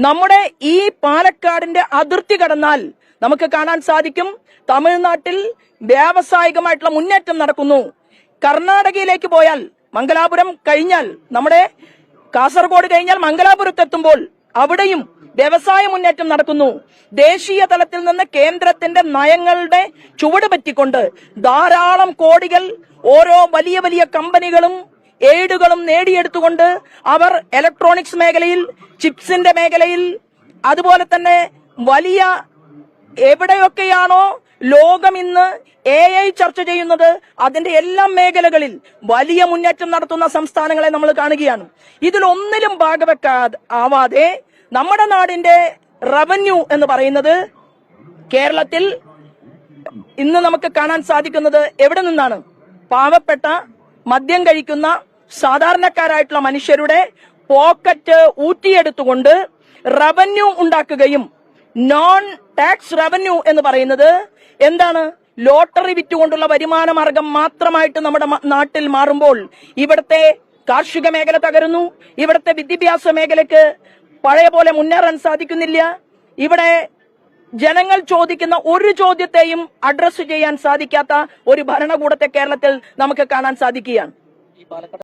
നമ്മുടെ ഈ പാലക്കാടിന്റെ അതിർത്തി കടന്നാൽ നമുക്ക് കാണാൻ സാധിക്കും തമിഴ്നാട്ടിൽ വ്യാവസായികമായിട്ടുള്ള മുന്നേറ്റം നടക്കുന്നു. കർണാടകയിലേക്ക് പോയാൽ മംഗലാപുരം കഴിഞ്ഞാൽ, നമ്മുടെ കാസർഗോഡ് കഴിഞ്ഞാൽ മംഗലാപുരത്തെത്തുമ്പോൾ അവിടെയും വ്യവസായ മുന്നേറ്റം നടക്കുന്നു. ദേശീയ തലത്തിൽ നിന്ന് കേന്ദ്രത്തിന്റെ നയങ്ങളുടെ ചുവട് പറ്റിക്കൊണ്ട് ധാരാളം കോടികൾ ഓരോ വലിയ വലിയ കമ്പനികളും എയ്ഡുകളും നേടിയെടുത്തുകൊണ്ട് അവർ ഇലക്ട്രോണിക്സ് മേഖലയിൽ, ചിപ്സിന്റെ മേഖലയിൽ, അതുപോലെ തന്നെ വലിയ എവിടെയൊക്കെയാണോ ലോകം ഇന്ന് AI ചർച്ച ചെയ്യുന്നത് അതിന്റെ എല്ലാ മേഖലകളിൽ വലിയ മുന്നേറ്റം നടത്തുന്ന സംസ്ഥാനങ്ങളെ നമ്മൾ കാണുകയാണ്. ഇതിലൊന്നിലും ഭാഗവെക്കാതെ നമ്മുടെ നാടിന്റെ റവന്യൂ എന്ന് പറയുന്നത് കേരളത്തിൽ ഇന്ന് നമുക്ക് കാണാൻ സാധിക്കുന്നത് എവിടെ നിന്നാണ്? പാവപ്പെട്ട മദ്യം കഴിക്കുന്ന സാധാരണക്കാരായിട്ടുള്ള മനുഷ്യരുടെ പോക്കറ്റ് ഊറ്റിയെടുത്തുകൊണ്ട് റവന്യൂ ഉണ്ടാക്കുകയും, നോൺ ടാക്സ് റവന്യൂ എന്ന് പറയുന്നത് എന്താണ്? ലോട്ടറി വിറ്റുകൊണ്ടുള്ള വരുമാന മാർഗം മാത്രമായിട്ട് നമ്മുടെ നാട്ടിൽ മാറുമ്പോൾ ഇവിടുത്തെ കാർഷിക മേഖല തകരുന്നു. ഇവിടുത്തെ വിദ്യാഭ്യാസ മേഖലയ്ക്ക് പഴയ പോലെ മുന്നേറാൻ സാധിക്കുന്നില്ല. ഇവിടെ ജനങ്ങൾ ചോദിക്കുന്ന ഒരു ചോദ്യത്തെയും അഡ്രസ് ചെയ്യാൻ സാധിക്കാത്ത ഒരു ഭരണകൂടത്തെ കേരളത്തിൽ നമുക്ക് കാണാൻ സാധിക്കുകയാണ്.